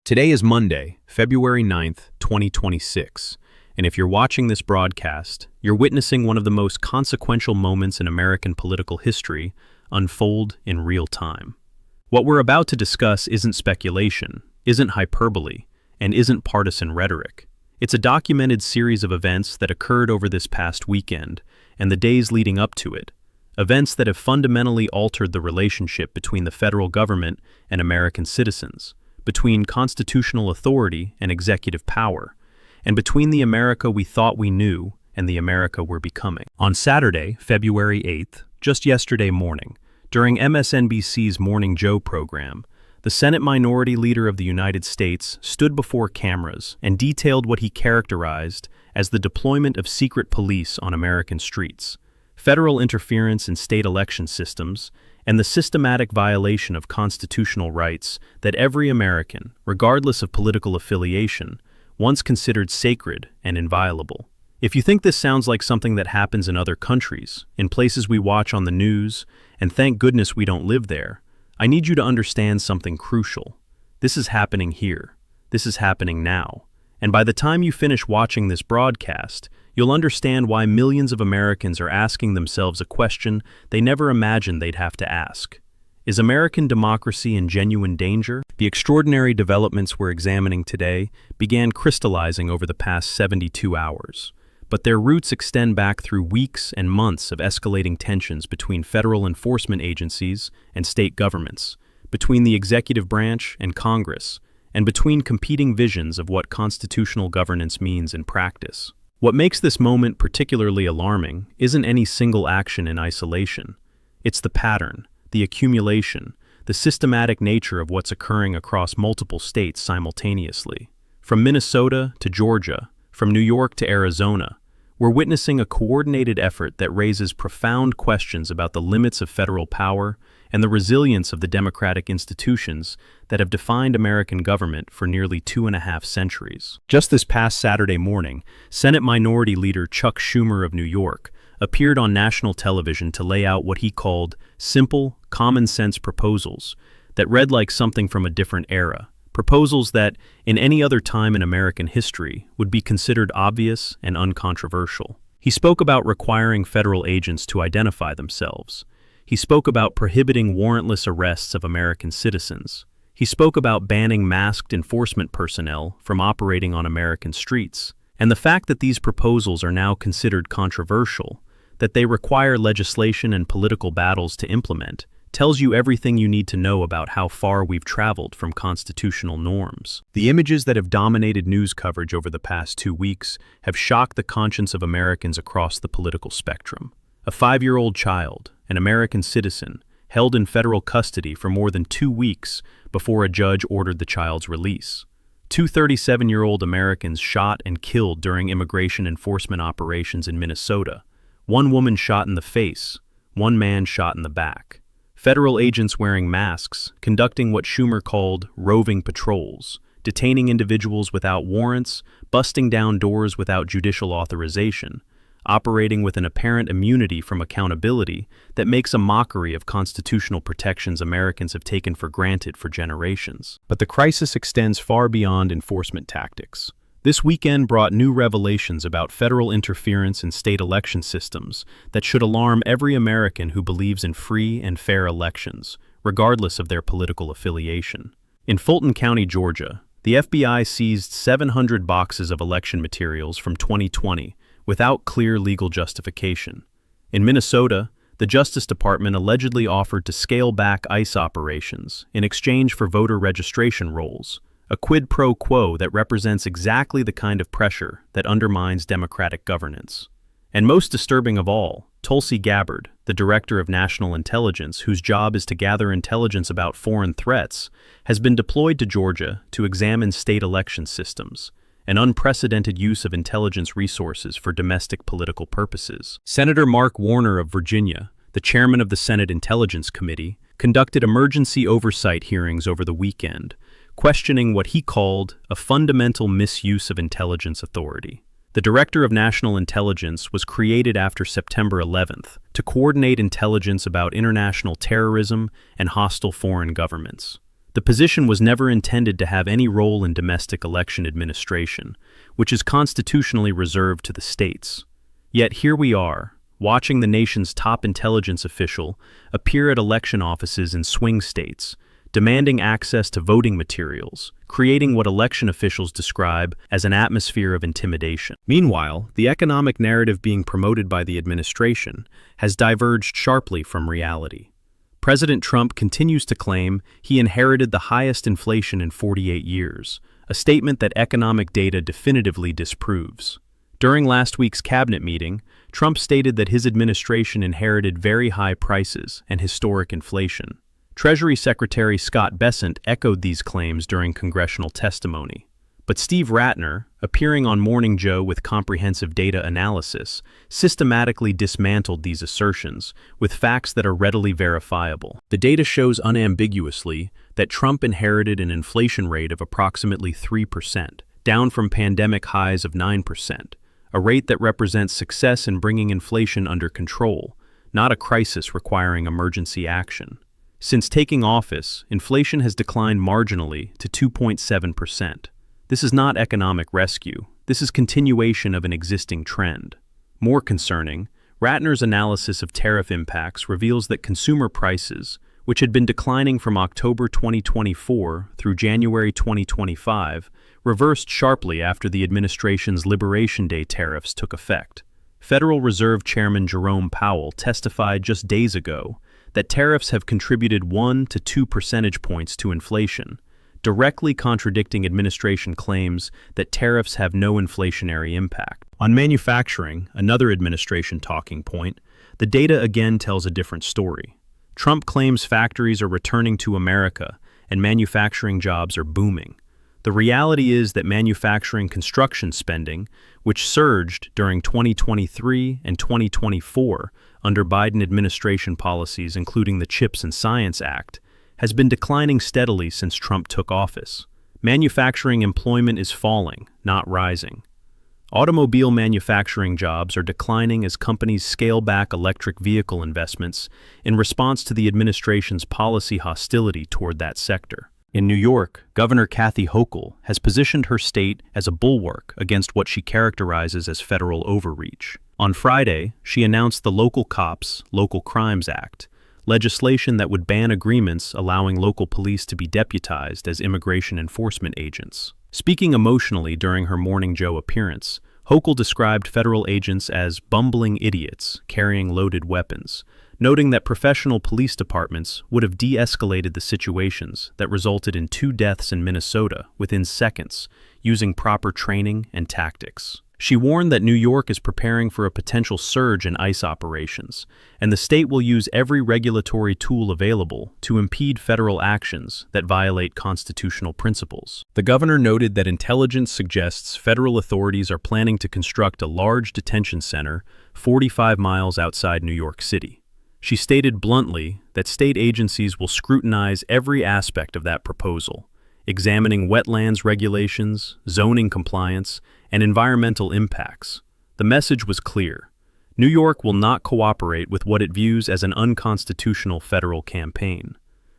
Today is Monday, February 9th, 2026, and if you're watching this broadcast, you're witnessing one of the most consequential moments in American political history unfold in real time. What we're about to discuss isn't speculation, isn't hyperbole, and isn't partisan rhetoric. It's a documented series of events that occurred over this past weekend and the days leading up to it, events that have fundamentally altered the relationship between the federal government and American citizens, between constitutional authority and executive power, and between the America we thought we knew and the America we're becoming. On Saturday, February 8th, just yesterday morning, during MSNBC's Morning Joe program, the Senate Minority Leader of the United States stood before cameras and detailed what he characterized as the deployment of secret police on American streets, federal interference in state election systems, and the systematic violation of constitutional rights that every American, regardless of political affiliation, once considered sacred and inviolable. If you think this sounds like something that happens in other countries, in places we watch on the news, and thank goodness we don't live there, I need you to understand something crucial. This is happening here. This is happening now. And by the time you finish watching this broadcast, you'll understand why millions of Americans are asking themselves a question they never imagined they'd have to ask. Is American democracy in genuine danger? The extraordinary developments we're examining today began crystallizing over the past 72 hours, but their roots extend back through weeks and months of escalating tensions between federal enforcement agencies and state governments, between the executive branch and Congress, and between competing visions of what constitutional governance means in practice. What makes this moment particularly alarming isn't any single action in isolation. It's the pattern, the accumulation, the systematic nature of what's occurring across multiple states simultaneously. From Minnesota to Georgia, from New York to Arizona, we're witnessing a coordinated effort that raises profound questions about the limits of federal power and the resilience of the democratic institutions that have defined American government for nearly 2.5 centuries. Just this past Saturday morning, Senate Minority Leader Chuck Schumer of New York appeared on national television to lay out what he called simple, common-sense proposals that read like something from a different era, proposals that, in any other time in American history, would be considered obvious and uncontroversial. He spoke about requiring federal agents to identify themselves. He spoke about prohibiting warrantless arrests of American citizens. He spoke about banning masked enforcement personnel from operating on American streets. And the fact that these proposals are now considered controversial, that they require legislation and political battles to implement, tells you everything you need to know about how far we've traveled from constitutional norms. The images that have dominated news coverage over the past 2 weeks have shocked the conscience of Americans across the political spectrum. A 5-year-old child, an American citizen, held in federal custody for more than 2 weeks before a judge ordered the child's release. 2 37-year-old Americans shot and killed during immigration enforcement operations in Minnesota. 1 woman shot in the face, 1 man shot in the back. Federal agents wearing masks, conducting what Schumer called roving patrols, detaining individuals without warrants, busting down doors without judicial authorization, operating with an apparent immunity from accountability that makes a mockery of constitutional protections Americans have taken for granted for generations. But the crisis extends far beyond enforcement tactics. This weekend brought new revelations about federal interference in state election systems that should alarm every American who believes in free and fair elections, regardless of their political affiliation. In Fulton County, Georgia, the FBI seized 700 boxes of election materials from 2020 without clear legal justification. In Minnesota, the Justice Department allegedly offered to scale back ICE operations in exchange for voter registration rolls, a quid pro quo that represents exactly the kind of pressure that undermines democratic governance. And most disturbing of all, Tulsi Gabbard, the Director of National Intelligence, whose job is to gather intelligence about foreign threats, has been deployed to Georgia to examine state election systems, an unprecedented use of intelligence resources for domestic political purposes. Senator Mark Warner of Virginia, the chairman of the Senate Intelligence Committee, conducted emergency oversight hearings over the weekend, questioning what he called a fundamental misuse of intelligence authority. The Director of National Intelligence was created after September 11th to coordinate intelligence about international terrorism and hostile foreign governments. The position was never intended to have any role in domestic election administration, which is constitutionally reserved to the states. Yet here we are, watching the nation's top intelligence official appear at election offices in swing states, demanding access to voting materials, creating what election officials describe as an atmosphere of intimidation. Meanwhile, the economic narrative being promoted by the administration has diverged sharply from reality. President Trump continues to claim he inherited the highest inflation in 48 years, a statement that economic data definitively disproves. During last week's cabinet meeting, Trump stated that his administration inherited very high prices and historic inflation. Treasury Secretary Scott Bessent echoed these claims during congressional testimony. But Steve Rattner, appearing on Morning Joe with comprehensive data analysis, systematically dismantled these assertions with facts that are readily verifiable. The data shows unambiguously that Trump inherited an inflation rate of approximately 3%, down from pandemic highs of 9%, a rate that represents success in bringing inflation under control, not a crisis requiring emergency action. Since taking office, inflation has declined marginally to 2.7%. This is not economic rescue. This is continuation of an existing trend. More concerning, Rattner's analysis of tariff impacts reveals that consumer prices, which had been declining from October 2024 through January 2025, reversed sharply after the administration's Liberation Day tariffs took effect. Federal Reserve Chairman Jerome Powell testified just days ago that tariffs have contributed 1 to 2 percentage points to inflation, directly contradicting administration claims that tariffs have no inflationary impact. On manufacturing, another administration talking point, the data again tells a different story. Trump claims factories are returning to America and manufacturing jobs are booming. The reality is that manufacturing construction spending, which surged during 2023 and 2024 under Biden administration policies including the CHIPS and Science Act, has been declining steadily since Trump took office. Manufacturing employment is falling, not rising. Automobile manufacturing jobs are declining as companies scale back electric vehicle investments in response to the administration's policy hostility toward that sector. In New York, Governor Kathy Hochul has positioned her state as a bulwark against what she characterizes as federal overreach. On Friday, she announced the Local Cops, Local Crimes Act, legislation that would ban agreements allowing local police to be deputized as immigration enforcement agents. Speaking emotionally during her Morning Joe appearance, Hochul described federal agents as bumbling idiots carrying loaded weapons, noting that professional police departments would have de-escalated the situations that resulted in 2 deaths in Minnesota within seconds, using proper training and tactics. She warned that New York is preparing for a potential surge in ICE operations, and the state will use every regulatory tool available to impede federal actions that violate constitutional principles. The governor noted that intelligence suggests federal authorities are planning to construct a large detention center 45 miles outside New York City. She stated bluntly that state agencies will scrutinize every aspect of that proposal, examining wetlands regulations, zoning compliance, and environmental impacts. The message was clear. New York will not cooperate with what it views as an unconstitutional federal campaign.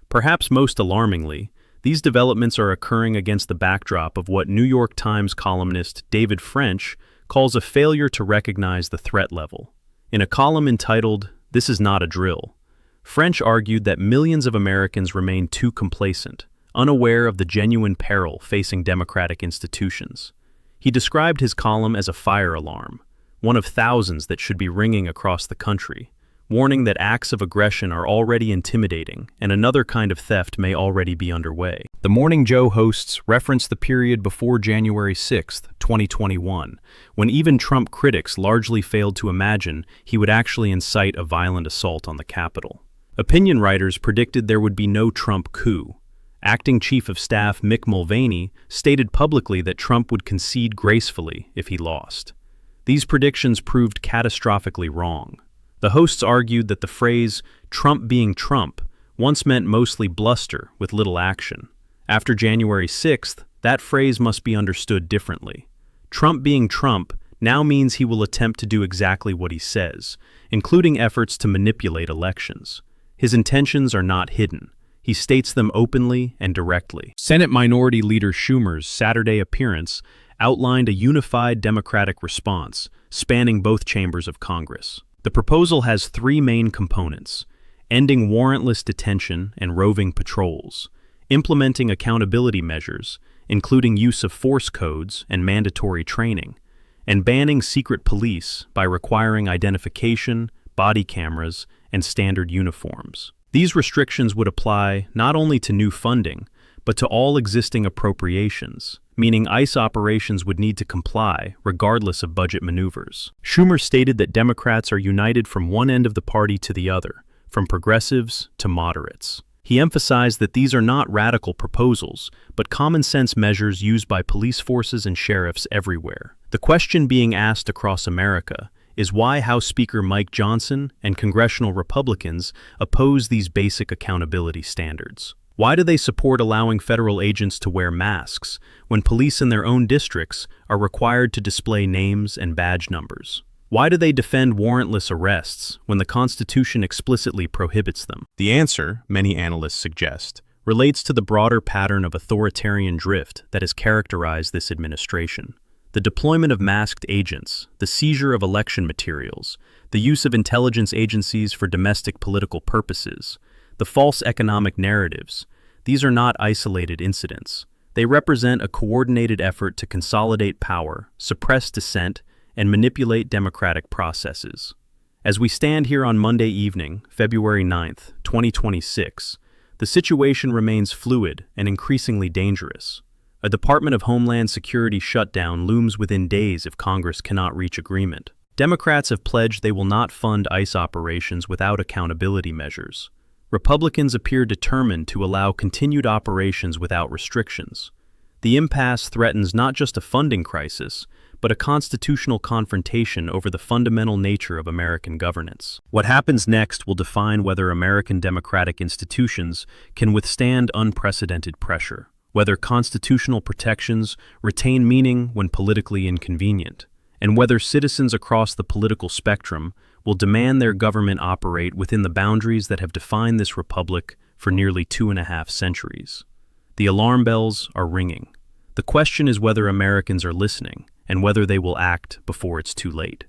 Perhaps most alarmingly, these developments are occurring against the backdrop of what New York Times columnist David French calls a failure to recognize the threat level. In a column entitled, "This is not a drill," French argued that millions of Americans remain too complacent, unaware of the genuine peril facing democratic institutions. He described his column as a fire alarm, one of thousands that should be ringing across the country, warning that acts of aggression are already intimidating and another kind of theft may already be underway. The Morning Joe hosts reference the period before January 6, 2021, when even Trump critics largely failed to imagine he would actually incite a violent assault on the Capitol. Opinion writers predicted there would be no Trump coup. Acting Chief of Staff Mick Mulvaney stated publicly that Trump would concede gracefully if he lost. These predictions proved catastrophically wrong. The hosts argued that the phrase, "Trump being Trump," once meant mostly bluster with little action. After January 6th, that phrase must be understood differently. Trump being Trump now means he will attempt to do exactly what he says, including efforts to manipulate elections. His intentions are not hidden. He states them openly and directly. Senate Minority Leader Schumer's Saturday appearance outlined a unified Democratic response spanning both chambers of Congress. The proposal has three main components: ending warrantless detention and roving patrols, implementing accountability measures, including use of force codes and mandatory training, and banning secret police by requiring identification, body cameras, and standard uniforms. These restrictions would apply not only to new funding, but to all existing appropriations, meaning ICE operations would need to comply regardless of budget maneuvers. Schumer stated that Democrats are united from one end of the party to the other, from progressives to moderates. He emphasized that these are not radical proposals, but common-sense measures used by police forces and sheriffs everywhere. The question being asked across America is why House Speaker Mike Johnson and congressional Republicans oppose these basic accountability standards. Why do they support allowing federal agents to wear masks when police in their own districts are required to display names and badge numbers? Why do they defend warrantless arrests when the Constitution explicitly prohibits them? The answer, many analysts suggest, relates to the broader pattern of authoritarian drift that has characterized this administration. The deployment of masked agents, the seizure of election materials, the use of intelligence agencies for domestic political purposes, the false economic narratives, these are not isolated incidents. They represent a coordinated effort to consolidate power, suppress dissent, and manipulate democratic processes. As we stand here on Monday evening, February 9th, 2026, the situation remains fluid and increasingly dangerous. A Department of Homeland Security shutdown looms within days if Congress cannot reach agreement. Democrats have pledged they will not fund ICE operations without accountability measures. Republicans appear determined to allow continued operations without restrictions. The impasse threatens not just a funding crisis, but a constitutional confrontation over the fundamental nature of American governance. What happens next will define whether American democratic institutions can withstand unprecedented pressure, whether constitutional protections retain meaning when politically inconvenient, and whether citizens across the political spectrum will demand their government operate within the boundaries that have defined this republic for nearly 2.5 centuries. The alarm bells are ringing. The question is whether Americans are listening, and whether they will act before it's too late.